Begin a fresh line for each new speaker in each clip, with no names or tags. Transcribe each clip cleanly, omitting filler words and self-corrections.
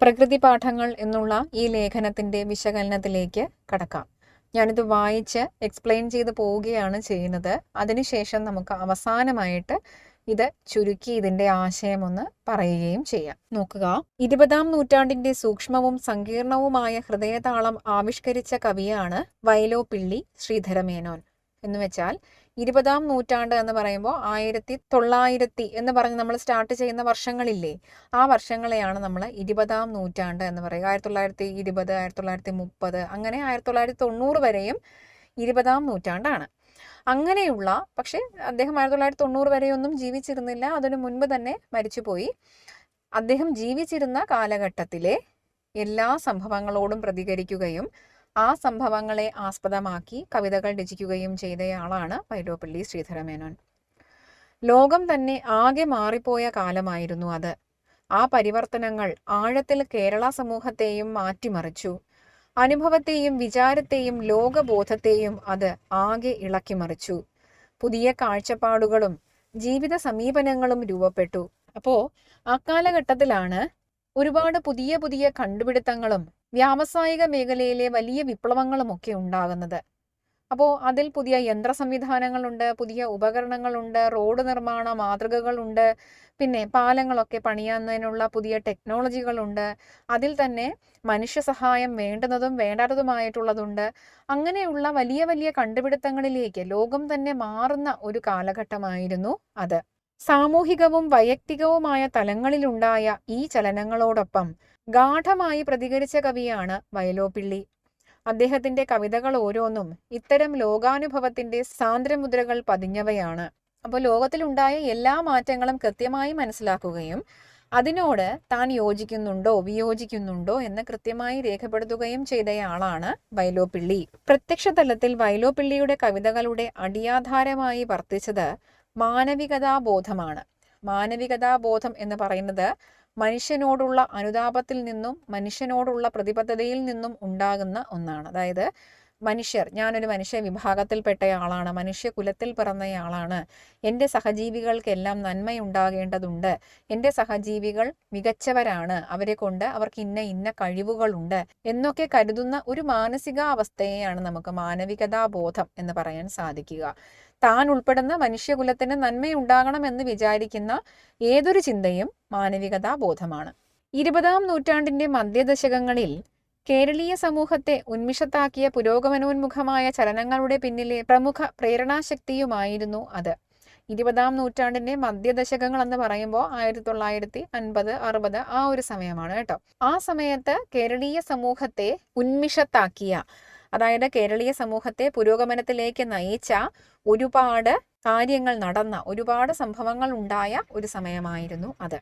പ്രകൃതി പാഠങ്ങൾ എന്നുള്ള ഈ ലേഖനത്തിൻ്റെ വിശകലനത്തിലേക്ക് കടക്കാം. ഞാനിത് വായിച്ച് എക്സ്പ്ലെയിൻ ചെയ്ത് പോവുകയാണ് ചെയ്യുന്നത്. അതിനുശേഷം നമുക്ക് അവസാനമായിട്ട് ഇത് ചുരുക്കി ഇതിൻ്റെ ആശയമൊന്ന് പറയുകയും ചെയ്യാം. നോക്കുക, 20-ാം നൂറ്റാണ്ടിൻ്റെ സൂക്ഷ്മവും സങ്കീർണവുമായ ഹൃദയതാളം ആവിഷ്കരിച്ച കവിയാണ് വയലോപ്പിള്ളി ശ്രീധരമേനോൻ. എന്നുവെച്ചാൽ 20-ാം നൂറ്റാണ്ട് എന്ന് പറയുമ്പോൾ 1900 എന്ന് പറഞ്ഞ് നമ്മൾ സ്റ്റാർട്ട് ചെയ്യുന്ന വർഷങ്ങളില്ലേ, ആ വർഷങ്ങളെയാണ് നമ്മൾ 20-ാം നൂറ്റാണ്ട് എന്ന് പറയുക. 1920, 1930, അങ്ങനെ 1990 വരെയും 20-ാം നൂറ്റാണ്ടാണ്. അങ്ങനെയുള്ള, പക്ഷേ അദ്ദേഹം 1990 വരെയൊന്നും ജീവിച്ചിരുന്നില്ല, അതിനു മുൻപ് തന്നെ മരിച്ചുപോയി. അദ്ദേഹം ജീവിച്ചിരുന്ന കാലഘട്ടത്തിലെ എല്ലാ സംഭവങ്ങളോടും പ്രതികരിക്കുകയും ആ സംഭവങ്ങളെ ആസ്പദമാക്കി കവിതകൾ രചിക്കുകയും ചെയ്തയാളാണ് വയലോപ്പിള്ളി ശ്രീധരമേനോൻ. ലോകം തന്നെ ആകെ മാറിപ്പോയ കാലമായിരുന്നു അത്. ആ പരിവർത്തനങ്ങൾ ആഴത്തിൽ കേരള സമൂഹത്തെയും മാറ്റിമറിച്ചു. അനുഭവത്തെയും വിചാരത്തെയും ലോകബോധത്തെയും അത് ആകെ ഇളക്കിമറിച്ചു. പുതിയ കാഴ്ചപ്പാടുകളും ജീവിത സമീപനങ്ങളും രൂപപ്പെട്ടു. അപ്പോൾ ആ കാലഘട്ടത്തിലാണ് ഒരുപാട് പുതിയ പുതിയ കണ്ടുപിടുത്തങ്ങളും വ്യാവസായിക മേഖലയിലെ വലിയ വിപ്ലവങ്ങളുമൊക്കെ ഉണ്ടാകുന്നത്. അപ്പോൾ അതിൽ പുതിയ യന്ത്ര സംവിധാനങ്ങളുണ്ട്, പുതിയ ഉപകരണങ്ങളുണ്ട്, റോഡ് നിർമ്മാണ മാതൃകകളുണ്ട്, പിന്നെ പാലങ്ങളൊക്കെ പണിയുന്നതിനുള്ള പുതിയ ടെക്നോളജികളുണ്ട്. അതിൽ തന്നെ മനുഷ്യ സഹായം വേണ്ടുന്നതും വേണ്ടാത്തതുമായിട്ടുള്ളതുണ്ട്. അങ്ങനെയുള്ള വലിയ വലിയ കണ്ടുപിടുത്തങ്ങളിലേക്ക് ലോകം തന്നെ മാറുന്ന ഒരു കാലഘട്ടമായിരുന്നു അത്. സാമൂഹികവും വൈയക്തികവുമായ തലങ്ങളിലുണ്ടായ ഈ ചലനങ്ങളോടൊപ്പം ഗാഠമായി പ്രതികരിച്ച കവിയാണ് വയലോപ്പിള്ളി. അദ്ദേഹത്തിന്റെ കവിതകൾ ഓരോന്നും ഇത്തരം ലോകാനുഭവത്തിന്റെ സാന്ദ്രമുദ്രകൾ പതിഞ്ഞവയാണ്. അപ്പോൾ ലോകത്തിലുണ്ടായ എല്ലാ മാറ്റങ്ങളും കൃത്യമായി മനസ്സിലാക്കുകയും അതിനോട് താൻ യോജിക്കുന്നുണ്ടോ വിയോജിക്കുന്നുണ്ടോ എന്ന് കൃത്യമായി രേഖപ്പെടുത്തുകയും ചെയ്തയാളാണ് വയലോപ്പിള്ളി. പ്രത്യക്ഷ തലത്തിൽ വയലോപ്പിള്ളിയുടെ കവിതകളുടെ അടിയാധാരമായി വർത്തിച്ചത് മാനവികതാബോധമാണ്. മാനവികതാബോധം എന്ന് പറയുന്നത് മനുഷ്യനോടുള്ള അനുതാപത്തിൽ നിന്നും മനുഷ്യനോടുള്ള പ്രതിബദ്ധതയിൽ നിന്നും ഉണ്ടാകുന്ന ഒന്നാണ്. അതായത് ഞാനൊരു മനുഷ്യ വിഭാഗത്തിൽപ്പെട്ടയാളാണ്, മനുഷ്യകുലത്തിൽ പിറന്നയാളാണ്, എൻ്റെ സഹജീവികൾക്കെല്ലാം നന്മയുണ്ടാകേണ്ടതുണ്ട്, എൻ്റെ സഹജീവികൾ മികച്ചവരാണ്, അവരെ കൊണ്ട് അവർക്ക് ഇന്ന കഴിവുകളുണ്ട് എന്നൊക്കെ കരുതുന്ന ഒരു മാനസികാവസ്ഥയെയാണ് നമുക്ക് മാനവികതാബോധം എന്ന് പറയാൻ സാധിക്കുക. താൻ ഉൾപ്പെടുന്ന മനുഷ്യകുലത്തിന് നന്മയുണ്ടാകണമെന്ന് വിചാരിക്കുന്ന ഏതൊരു ചിന്തയും മാനവികതാബോധമാണ്. 20-ാം നൂറ്റാണ്ടിൻ്റെ മധ്യദശകങ്ങളിൽ കേരളീയ സമൂഹത്തെ ഉന്മിഷത്താക്കിയ പുരോഗമനോന്മുഖമായ ചലനങ്ങളുടെ പിന്നിലെ പ്രമുഖ പ്രേരണാശക്തിയുമായിരുന്നു അത്. 20-ാം നൂറ്റാണ്ടിൻ്റെ മധ്യദശകങ്ങൾ എന്ന് പറയുമ്പോൾ 1950, 60 ആ ഒരു സമയമാണ് കേട്ടോ. ആ സമയത്ത് കേരളീയ സമൂഹത്തെ ഉന്മിഷത്താക്കിയ, അതായത് കേരളീയ സമൂഹത്തെ പുരോഗമനത്തിലേക്ക് നയിച്ച ഒരുപാട് കാര്യങ്ങൾ നടന്ന, ഒരുപാട് സംഭവങ്ങൾ ഉണ്ടായ ഒരു സമയമായിരുന്നു അത്.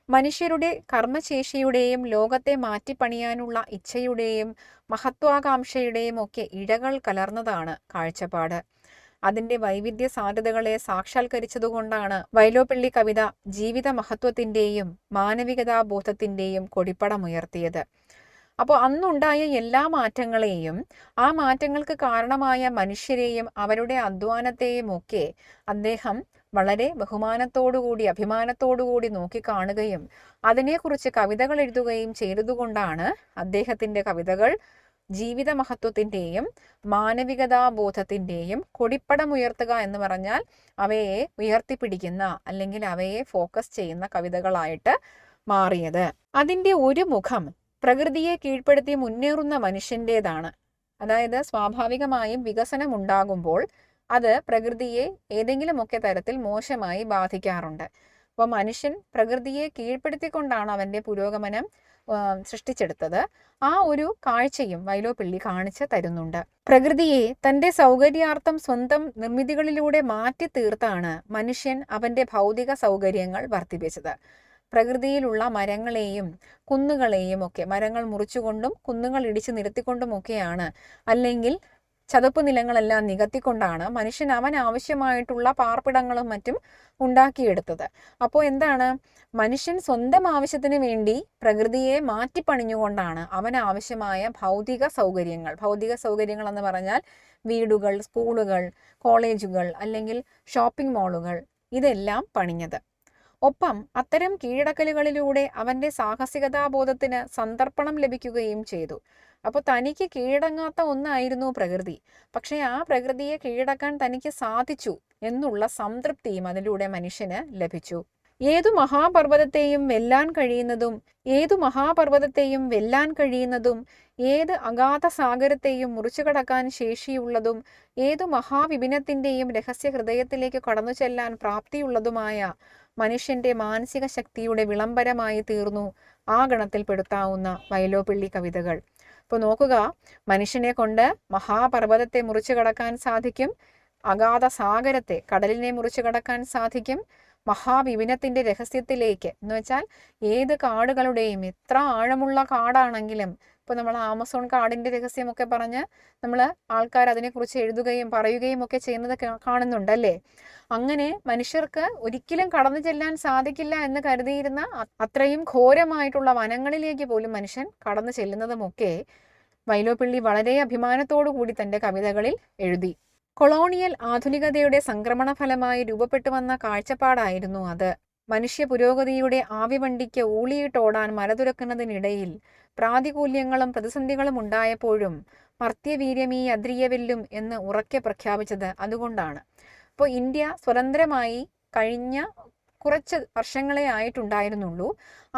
മനുഷ്യരുടെ കർമ്മശേഷിയുടെയും ലോകത്തെ മാറ്റിപ്പണിയാനുള്ള ഇച്ഛയുടെയും മഹത്വാകാംക്ഷയുടെയും ഒക്കെ ഇഴകൾ കലർന്നതാണ് കാഴ്ചപ്പാട്. അതിൻ്റെ വൈവിധ്യ സാധ്യതകളെ സാക്ഷാത്കരിച്ചതുകൊണ്ടാണ് വയലോപ്പിള്ളി കവിത ജീവിത മഹത്വത്തിൻ്റെയും മാനവികതാബോധത്തിൻ്റെയും കൊടിപ്പടമുയർത്തിയത്. അപ്പോൾ അന്നുണ്ടായ എല്ലാ മാറ്റങ്ങളെയും ആ മാറ്റങ്ങൾക്ക് കാരണമായ മനുഷ്യരെയും അവരുടെ അധ്വാനത്തെയും ഒക്കെ അദ്ദേഹം വളരെ ബഹുമാനത്തോടുകൂടി അഭിമാനത്തോടുകൂടി നോക്കിക്കാണുകയും അതിനെക്കുറിച്ച് കവിതകൾ എഴുതുകയും ചെയ്തതുകൊണ്ടാണ് അദ്ദേഹത്തിൻ്റെ കവിതകൾ ജീവിത മഹത്വത്തിൻ്റെയും മാനവികതാബോധത്തിൻ്റെയും കൊടിപ്പടമുയർത്തുക എന്ന് പറഞ്ഞാൽ അവയെ ഉയർത്തിപ്പിടിക്കുന്ന അല്ലെങ്കിൽ അവയെ ഫോക്കസ് ചെയ്യുന്ന കവിതകളായിട്ട് മാറിയത്. അതിൻ്റെ ഒരു മുഖം പ്രകൃതിയെ കീഴ്പ്പെടുത്തി മുന്നേറുന്ന മനുഷ്യൻ്റേതാണ്. അതായത് സ്വാഭാവികമായും വികസനം ഉണ്ടാകുമ്പോൾ അത് പ്രകൃതിയെ ഏതെങ്കിലുമൊക്കെ തരത്തിൽ മോശമായി ബാധിക്കാറുണ്ട്. അപ്പോൾ മനുഷ്യൻ പ്രകൃതിയെ കീഴ്പ്പെടുത്തിക്കൊണ്ടാണ് അവൻ്റെ പുരോഗമനം സൃഷ്ടിച്ചെടുത്തത്. ആ ഒരു കാഴ്ചയും വയലോപ്പിള്ളി കാണിച്ചു തരുന്നുണ്ട്. പ്രകൃതിയെ തൻ്റെ സൗകര്യാർത്ഥം സ്വന്തം നിർമ്മിതികളിലൂടെ മാറ്റി തീർത്താണ് മനുഷ്യൻ അവൻ്റെ ഭൗതിക സൗകര്യങ്ങൾ വർദ്ധിപ്പിച്ചത്. പ്രകൃതിയിലുള്ള മരങ്ങളെയും കുന്നുകളെയും ഒക്കെ, മരങ്ങൾ മുറിച്ചുകൊണ്ടും കുന്നുകൾ ഇടിച്ചു നിരത്തിക്കൊണ്ടുമൊക്കെയാണ്, അല്ലെങ്കിൽ ചതുപ്പ് നിലങ്ങളെല്ലാം നികത്തിക്കൊണ്ടാണ് മനുഷ്യൻ അവൻ ആവശ്യമായിട്ടുള്ള പാർപ്പിടങ്ങളും മറ്റും ഉണ്ടാക്കിയെടുത്തത്. അപ്പോൾ എന്താണ്, മനുഷ്യൻ സ്വന്തം ആവശ്യത്തിന് വേണ്ടി പ്രകൃതിയെ മാറ്റിപ്പണിഞ്ഞുകൊണ്ടാണ് അവന് ആവശ്യമായ ഭൗതിക സൗകര്യങ്ങൾ എന്ന് പറഞ്ഞാൽ വീടുകൾ, സ്കൂളുകൾ, കോളേജുകൾ അല്ലെങ്കിൽ ഷോപ്പിംഗ് മാളുകൾ ഇതെല്ലാം പണിഞ്ഞത്. ഒപ്പം അത്തരം കീഴടക്കലുകളിലൂടെ അവന്റെ സാഹസികതാബോധത്തിന് സന്ദർപ്പണം ലഭിക്കുകയും ചെയ്തു. അപ്പോൾ തനിക്ക് കീഴടങ്ങാത്ത ഒന്നായിരുന്നു പ്രകൃതി, പക്ഷെ ആ പ്രകൃതിയെ കീഴടക്കാൻ തനിക്ക് സാധിച്ചു എന്നുള്ള സംതൃപ്തിയും അതിലൂടെ മനുഷ്യന് ലഭിച്ചു. ഏതു മഹാപർവ്വതത്തെയും വെല്ലാൻ കഴിയുന്നതും ഏത് അഗാധ സാഗരത്തെയും മുറിച്ചു കടക്കാൻ ശേഷിയുള്ളതും ഏതു മഹാവിപിനത്തിന്റെയും രഹസ്യ ഹൃദയത്തിലേക്ക് കടന്നു ചെല്ലാൻ പ്രാപ്തിയുള്ളതുമായ മനുഷ്യന്റെ മാനസിക ശക്തിയുടെ വിളംബരമായി തീർന്നു ആ ഗണത്തിൽപ്പെടുത്താവുന്ന വൈലോപ്പിള്ളി കവിതകൾ. ഇപ്പോൾ നോക്കുക, മനുഷ്യനെ കൊണ്ട് മഹാപർവ്വതത്തെ മുറിച്ചു കടക്കാൻ സാധിക്കും, അഗാധ സാഗരത്തെ, കടലിനെ മുറിച്ചു കടക്കാൻ സാധിക്കും, മഹാവിപിനത്തിന്റെ രഹസ്യത്തിലേക്ക് എന്ന് വെച്ചാൽ ഏത് കാടുകളുടെയും, എത്ര ആഴമുള്ള കാടാണെങ്കിലും, ഇപ്പോൾ നമ്മൾ ആമസോൺ കാടിന്റെ രഹസ്യമൊക്കെ പറഞ്ഞ് നമ്മൾ ആൾക്കാർ അതിനെക്കുറിച്ച് എഴുതുകയും പറയുകയും ഒക്കെ ചെയ്യുന്നത് കാണുന്നുണ്ടല്ലേ. അങ്ങനെ മനുഷ്യർക്ക് ഒരിക്കലും കടന്നു ചെല്ലാൻ സാധിക്കില്ല എന്ന് കരുതിയിരുന്ന അത്രയും ഘോരമായിട്ടുള്ള വനങ്ങളിലേക്ക് പോലും മനുഷ്യൻ കടന്നു ചെല്ലുന്നതുമൊക്കെ വൈലോപ്പിള്ളി വളരെ അഭിമാനത്തോടു കൂടി തന്റെ കവിതകളിൽ എഴുതി. കൊളോണിയൽ ആധുനികതയുടെ സംക്രമണ ഫലമായി രൂപപ്പെട്ടു വന്ന കാഴ്ചപ്പാടായിരുന്നു അത്. മനുഷ്യ പുരോഗതിയുടെ ആവിവണ്ടിക്ക് ഊളിയിട്ടോടാൻ മലതുരക്കുന്നതിനിടയിൽ പ്രാതികൂല്യങ്ങളും പ്രതിസന്ധികളും ഉണ്ടായപ്പോഴും മർത്യവീര്യമീ അദ്രിയവെല്ലും എന്ന് ഉറക്കെ പ്രഖ്യാപിച്ചത് അതുകൊണ്ടാണ്. അപ്പോൾ ഇന്ത്യ സ്വതന്ത്രമായി കഴിഞ്ഞ കുറച്ച് വർഷങ്ങളെ ആയിട്ടുണ്ടായിരുന്നുള്ളൂ.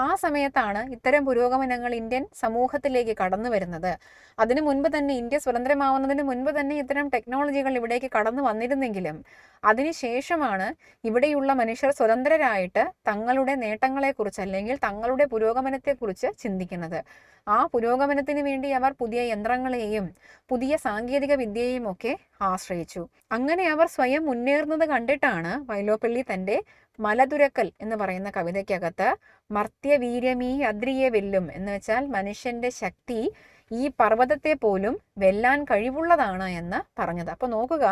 ആ സമയത്താണ് ഇത്തരം പുരോഗമനങ്ങൾ ഇന്ത്യൻ സമൂഹത്തിലേക്ക് കടന്നു വരുന്നത്. അതിനു മുൻപ് തന്നെ, ഇന്ത്യ സ്വതന്ത്രമാവുന്നതിന് മുൻപ് തന്നെ ഇത്തരം ടെക്നോളജികൾ ഇവിടേക്ക് കടന്നു വന്നിരുന്നെങ്കിലും അതിനുശേഷമാണ് ഇവിടെയുള്ള മനുഷ്യർ സ്വതന്ത്രരായിട്ട് തങ്ങളുടെ നേട്ടങ്ങളെക്കുറിച്ച് അല്ലെങ്കിൽ തങ്ങളുടെ പുരോഗമനത്തെക്കുറിച്ച് ചിന്തിക്കുന്നത്. ആ പുരോഗമനത്തിന് വേണ്ടി അവർ പുതിയ യന്ത്രങ്ങളെയും പുതിയ സാങ്കേതിക വിദ്യയെയും ഒക്കെ ആശ്രയിച്ചു. അങ്ങനെ അവർ സ്വയം മുന്നേറുന്നത് കണ്ടിട്ടാണ് വൈലോപ്പിള്ളി തൻ്റെ മലതുരക്കൽ എന്ന് പറയുന്ന കവിതയ്ക്കകത്ത് മർത്യവീര്യമീ അദ്രിയെ വെല്ലും എന്ന് വെച്ചാൽ മനുഷ്യന്റെ ശക്തി ഈ പർവ്വതത്തെ പോലും വെല്ലാൻ കഴിവുള്ളതാണ് എന്ന് പറഞ്ഞത്. അപ്പോൾ നോക്കുക,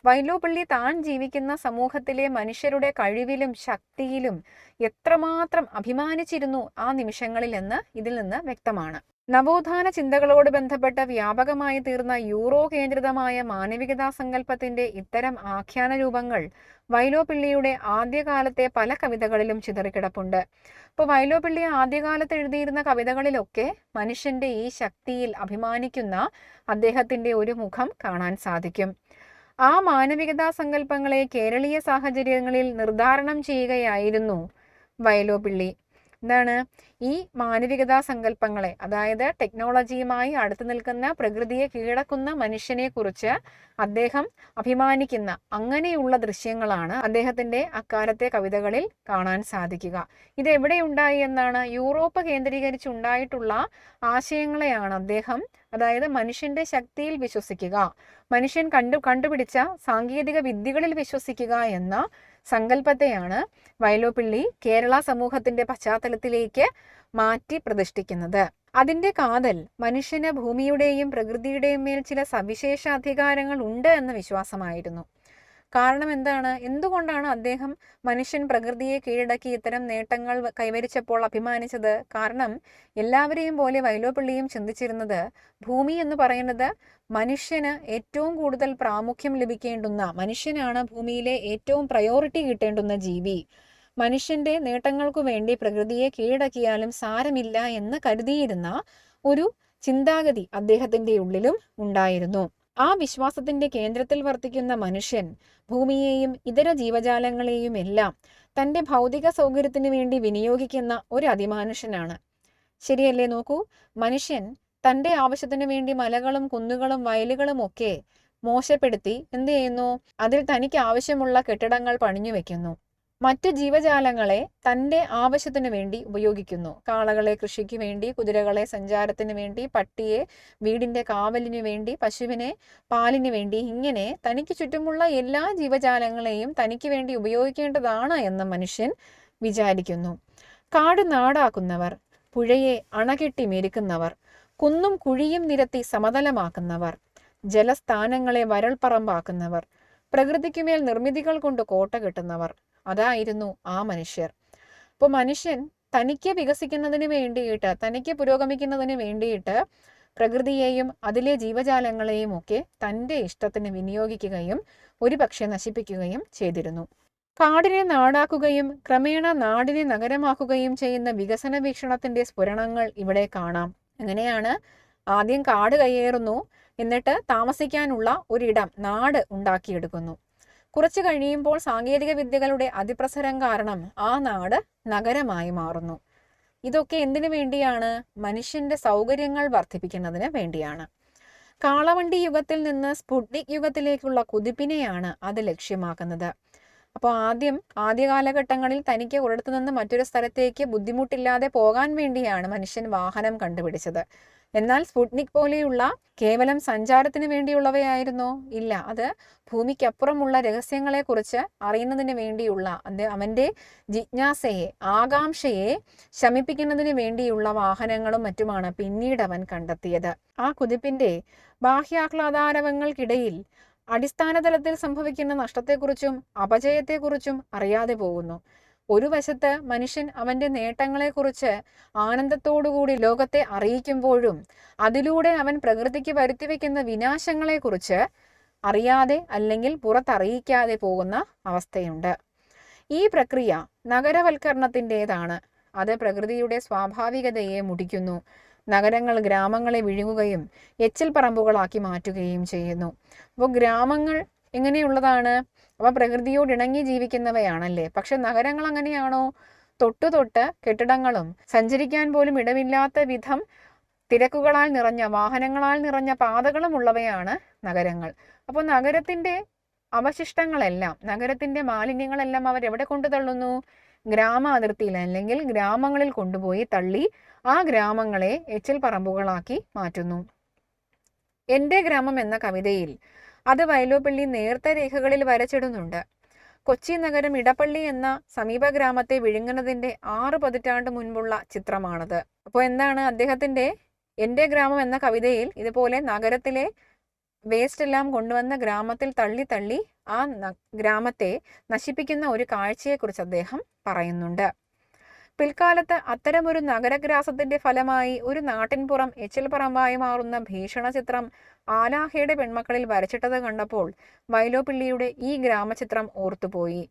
വൈലോപ്പിള്ളി താൻ ജീവിക്കുന്ന സമൂഹത്തിലെ മനുഷ്യരുടെ കഴിവിലും ശക്തിയിലും എത്രമാത്രം അഭിമാനിച്ചിരുന്നു ആ നിമിഷങ്ങളിൽ എന്ന് ഇതിൽ നിന്ന് വ്യക്തമാണ്. നവോത്ഥാന ചിന്തകളോട് ബന്ധപ്പെട്ട വ്യാപകമായി തീർന്ന യൂറോ കേന്ദ്രിതമായ മാനവികതാ സങ്കല്പത്തിന്റെ ഇത്തരം ആഖ്യാന രൂപങ്ങൾ വൈലോപ്പിള്ളിയുടെ ആദ്യകാലത്തെ പല കവിതകളിലും ചിതറിക്കിടപ്പുണ്ട്. ഇപ്പോൾ വൈലോപ്പിള്ളി ആദ്യകാലത്ത് എഴുതിയിരുന്ന കവിതകളിലൊക്കെ മനുഷ്യന്റെ ഈ ശക്തിയിൽ അഭിമാനിക്കുന്ന അദ്ദേഹത്തിന്റെ ഒരു മുഖം കാണാൻ സാധിക്കും. ആ മാനവികതാ സങ്കല്പങ്ങളെ കേരളീയ സാഹചര്യങ്ങളിൽ നിർദ്ധാരണം ചെയ്യുകയായിരുന്നു വൈലോപ്പിള്ളി. എന്താണ് ഈ മാനവികതാ സങ്കല്പങ്ങളെ, അതായത് ടെക്നോളജിയുമായി അടുത്തു നിൽക്കുന്ന പ്രകൃതിയെ കീഴടക്കുന്ന മനുഷ്യനെ കുറിച്ച് അദ്ദേഹം അഭിമാനിക്കുന്ന അങ്ങനെയുള്ള ദൃശ്യങ്ങളാണ് അദ്ദേഹത്തിന്റെ അക്കാലത്തെ കവിതകളിൽ കാണാൻ സാധിക്കുക. ഇത് എവിടെയുണ്ടായി എന്നാണ്? യൂറോപ്പ് കേന്ദ്രീകരിച്ചുണ്ടായിട്ടുള്ള ആശയങ്ങളെയാണ് അദ്ദേഹം, അതായത് മനുഷ്യന്റെ ശക്തിയിൽ വിശ്വസിക്കുക, മനുഷ്യൻ കണ്ടുപിടിച്ച സാങ്കേതിക വിദ്യകളിൽ വിശ്വസിക്കുക എന്ന സങ്കല്പത്തെയാണ് വൈലോപ്പിള്ളി കേരള സമൂഹത്തിന്റെ പശ്ചാത്തലത്തിലേക്ക് മാറ്റി പ്രതിഷ്ഠിക്കുന്നത്. അതിന്റെ കാതൽ മനുഷ്യന് ഭൂമിയുടെയും പ്രകൃതിയുടെയും മേൽ ചില സവിശേഷ അധികാരങ്ങൾ ഉണ്ട് എന്ന വിശ്വാസമായിരുന്നു. കാരണം എന്താണ്? എന്തുകൊണ്ടാണ് അദ്ദേഹം മനുഷ്യൻ പ്രകൃതിയെ കീഴടക്കി ഇത്തരം നേട്ടങ്ങൾ കൈവരിച്ചപ്പോൾ അഭിമാനിച്ചത്? കാരണം എല്ലാവരെയും പോലെ വൈലോപ്പിള്ളിയും ചിന്തിച്ചിരുന്നത് ഭൂമി എന്ന് പറയുന്നത് മനുഷ്യന് ഏറ്റവും കൂടുതൽ പ്രാമുഖ്യം ലഭിക്കേണ്ടുന്ന, മനുഷ്യനാണ് ഭൂമിയിലെ ഏറ്റവും പ്രയോറിറ്റി കിട്ടേണ്ടുന്ന ജീവി. മനുഷ്യന്റെ നേട്ടങ്ങൾക്കു വേണ്ടി പ്രകൃതിയെ കീഴടക്കിയാലും സാരമില്ല എന്ന് കരുതിയിരുന്ന ഒരു ചിന്താഗതി അദ്ദേഹത്തിന്റെ ഉള്ളിലും ഉണ്ടായിരുന്നു. ആ വിശ്വാസത്തിന്റെ കേന്ദ്രത്തിൽ വർത്തിക്കുന്ന മനുഷ്യൻ ഭൂമിയെയും ഇതര ജീവജാലങ്ങളെയും എല്ലാം തന്റെ ഭൗതിക സൗകര്യത്തിന് വേണ്ടി വിനിയോഗിക്കുന്ന ഒരു അതിമാനുഷ്യനാണ്. ശരിയല്ലേ? നോക്കൂ, മനുഷ്യൻ തന്റെ ആവശ്യത്തിനു വേണ്ടി മലകളും കുന്നുകളും വയലുകളും ഒക്കെ മോശപ്പെടുത്തി എന്ത് ചെയ്യുന്നു? അതിൽ തനിക്ക് ആവശ്യമുള്ള കെട്ടിടങ്ങൾ പണിഞ്ഞു വെക്കുന്നു. മറ്റു ജീവജാലങ്ങളെ തൻ്റെ ആവശ്യത്തിനു വേണ്ടി ഉപയോഗിക്കുന്നു. കാളകളെ കൃഷിക്ക് വേണ്ടി, കുതിരകളെ സഞ്ചാരത്തിന് വേണ്ടി, പട്ടിയെ വീടിൻ്റെ കാവലിനു വേണ്ടി, പശുവിനെ പാലിന് വേണ്ടി, ഇങ്ങനെ തനിക്ക് ചുറ്റുമുള്ള എല്ലാ ജീവജാലങ്ങളെയും തനിക്ക് വേണ്ടി ഉപയോഗിക്കേണ്ടതാണ് എന്ന് മനുഷ്യൻ വിചാരിക്കുന്നു. കാട് നാടാക്കുന്നവർ, പുഴയെ അണകെട്ടി മെരുക്കുന്നവർ, കുന്നും കുഴിയും നിരത്തി സമതലമാക്കുന്നവർ, ജലസ്ഥാനങ്ങളെ വരൾപ്പറമ്പാക്കുന്നവർ, പ്രകൃതിക്കുമേൽ നിർമ്മിതികൾ കൊണ്ട് കോട്ട കെട്ടുന്നവർ, അതായിരുന്നു ആ മനുഷ്യർ. അപ്പോൾ മനുഷ്യൻ തനിക്ക് വികസിക്കുന്നതിന് വേണ്ടിയിട്ട്, തനിക്ക് പുരോഗമിക്കുന്നതിന് വേണ്ടിയിട്ട് പ്രകൃതിയെയും അതിലെ ജീവജാലങ്ങളെയും ഒക്കെ തൻ്റെ ഇഷ്ടത്തിന് വിനിയോഗിക്കുകയും ഒരുപക്ഷെ നശിപ്പിക്കുകയും ചെയ്തിരുന്നു. കാടിനെ നാടാക്കുകയും ക്രമേണ നാടിനെ നഗരമാക്കുകയും ചെയ്യുന്ന വികസന വീക്ഷണത്തിന്റെ സ്ഫുരണങ്ങൾ ഇവിടെ കാണാം. എങ്ങനെയാണ്? ആദ്യം കാട് കയ്യേറുന്നു, എന്നിട്ട് താമസിക്കാനുള്ള ഒരിടം, നാട് ഉണ്ടാക്കിയെടുക്കുന്നു. കുറച്ചു കഴിയുമ്പോൾ സാങ്കേതിക വിദ്യകളുടെ അതിപ്രസരം കാരണം ആ നാട് നഗരമായി മാറുന്നു. ഇതൊക്കെ എന്തിനു വേണ്ടിയാണ്? മനുഷ്യന്റെ സൗകര്യങ്ങൾ വർദ്ധിപ്പിക്കുന്നതിന് വേണ്ടിയാണ്. കാളവണ്ടി യുഗത്തിൽ നിന്ന് സ്പുട്നിക് യുഗത്തിലേക്കുള്ള കുതിപ്പിനെയാണ് അത് ലക്ഷ്യമാക്കുന്നത്. അപ്പോൾ ആദ്യ കാലഘട്ടങ്ങളിൽ തനിക്ക് ഒരിടത്തു നിന്ന് മറ്റൊരു സ്ഥലത്തേക്ക് ബുദ്ധിമുട്ടില്ലാതെ പോകാൻ വേണ്ടിയാണ് മനുഷ്യൻ വാഹനം കണ്ടുപിടിച്ചത്. എന്നാൽ സ്പുട്നിക് പോലെയുള്ള കേവലം സഞ്ചാരത്തിന് വേണ്ടിയുള്ളവയായിരുന്നോ? ഇല്ല. അത് ഭൂമിക്കപ്പുറമുള്ള രഹസ്യങ്ങളെക്കുറിച്ച് അറിയുന്നതിന് വേണ്ടിയുള്ള അവൻ്റെ ജിജ്ഞാസയെ, ആകാംക്ഷയെ ശമിപ്പിക്കുന്നതിന് വേണ്ടിയുള്ള വാഹനങ്ങളും മറ്റുമാണ് പിന്നീട് അവൻ കണ്ടെത്തിയത്. ആ കുതിപ്പിന്റെ ബാഹ്യാഹ്ലാദാരവങ്ങൾക്കിടയിൽ അടിസ്ഥാന തലത്തിൽ സംഭവിക്കുന്ന നഷ്ടത്തെക്കുറിച്ചും അപജയത്തെക്കുറിച്ചും അറിയാതെ പോകുന്നു. ഒരു വശത്ത് മനുഷ്യൻ അവൻ്റെ നേട്ടങ്ങളെക്കുറിച്ച് ആനന്ദത്തോടുകൂടി ലോകത്തെ അറിയിക്കുമ്പോഴും അതിലൂടെ അവൻ പ്രകൃതിക്ക് വരുത്തിവെക്കുന്ന വിനാശങ്ങളെക്കുറിച്ച് അറിയാതെ അല്ലെങ്കിൽ പുറത്തറിയിക്കാതെ പോകുന്ന അവസ്ഥയുണ്ട്. ഈ പ്രക്രിയ നഗരവൽക്കരണത്തിൻ്റെതാണ്. അത് പ്രകൃതിയുടെ സ്വാഭാവികതയെ മുടിക്കുന്നു. നഗരങ്ങൾ ഗ്രാമങ്ങളെ വിഴുങ്ങുകയും എച്ചിൽ പറമ്പുകളാക്കി മാറ്റുകയും ചെയ്യുന്നു. അപ്പോൾ ഗ്രാമങ്ങൾ എങ്ങനെയുള്ളതാണ്? അവ പ്രകൃതിയോട് ഇണങ്ങി ജീവിക്കുന്നവയാണല്ലേ. പക്ഷെ നഗരങ്ങൾ അങ്ങനെയാണോ? തൊട്ട് കെട്ടിടങ്ങളും സഞ്ചരിക്കാൻ പോലും ഇടമില്ലാത്ത വിധം തിരക്കുകളാൽ നിറഞ്ഞ, വാഹനങ്ങളാൽ നിറഞ്ഞ പാതകളും ഉള്ളവയാണ് നഗരങ്ങൾ. അപ്പോൾ നഗരത്തിന്റെ അവശിഷ്ടങ്ങളെല്ലാം, നഗരത്തിന്റെ മാലിന്യങ്ങളെല്ലാം അവരെവിടെ കൊണ്ടു തള്ളുന്നു? ഗ്രാമ അതിർത്തിയിൽ അല്ലെങ്കിൽ ഗ്രാമങ്ങളിൽ കൊണ്ടുപോയി തള്ളി ആ ഗ്രാമങ്ങളെ എച്ചിൽ പറമ്പുകളാക്കി മാറ്റുന്നു. എൻ്റെ ഗ്രാമം എന്ന കവിതയിൽ അത് വയലോപ്പള്ളി നേർത്ത രേഖകളിൽ വരച്ചിടുന്നുണ്ട്. കൊച്ചി നഗരം ഇടപ്പള്ളി എന്ന സമീപ ഗ്രാമത്തെ വിഴുങ്ങുന്നതിൻ്റെ 6 പതിറ്റാണ്ട് മുൻപുള്ള ചിത്രമാണത്. അപ്പോൾ എന്താണ് അദ്ദേഹത്തിൻ്റെ എൻ്റെ ഗ്രാമം എന്ന കവിതയിൽ ഇതുപോലെ നഗരത്തിലെ വേസ്റ്റ് എല്ലാം കൊണ്ടുവന്ന ഗ്രാമത്തിൽ തള്ളി ആ ഗ്രാമത്തെ നശിപ്പിക്കുന്ന ഒരു കാഴ്ചയെക്കുറിച്ച് അദ്ദേഹം പറയുന്നുണ്ട്. പിൽക്കാലത്ത് അത്തരമൊരു നഗരഗ്രാസത്തിന്റെ ഫലമായി ഒരു നാട്ടിൻപുറം എച്ചിൽ പറമ്പായി മാറുന്ന ഭീഷണ ചിത്രം ആലാഹയുടെ പെൺമക്കളിൽ വരച്ചിട്ടത് കണ്ടപ്പോൾ വയലോപ്പിള്ളിയുടെ ഈ ഗ്രാമചിത്രം ഓർത്തുപോയി.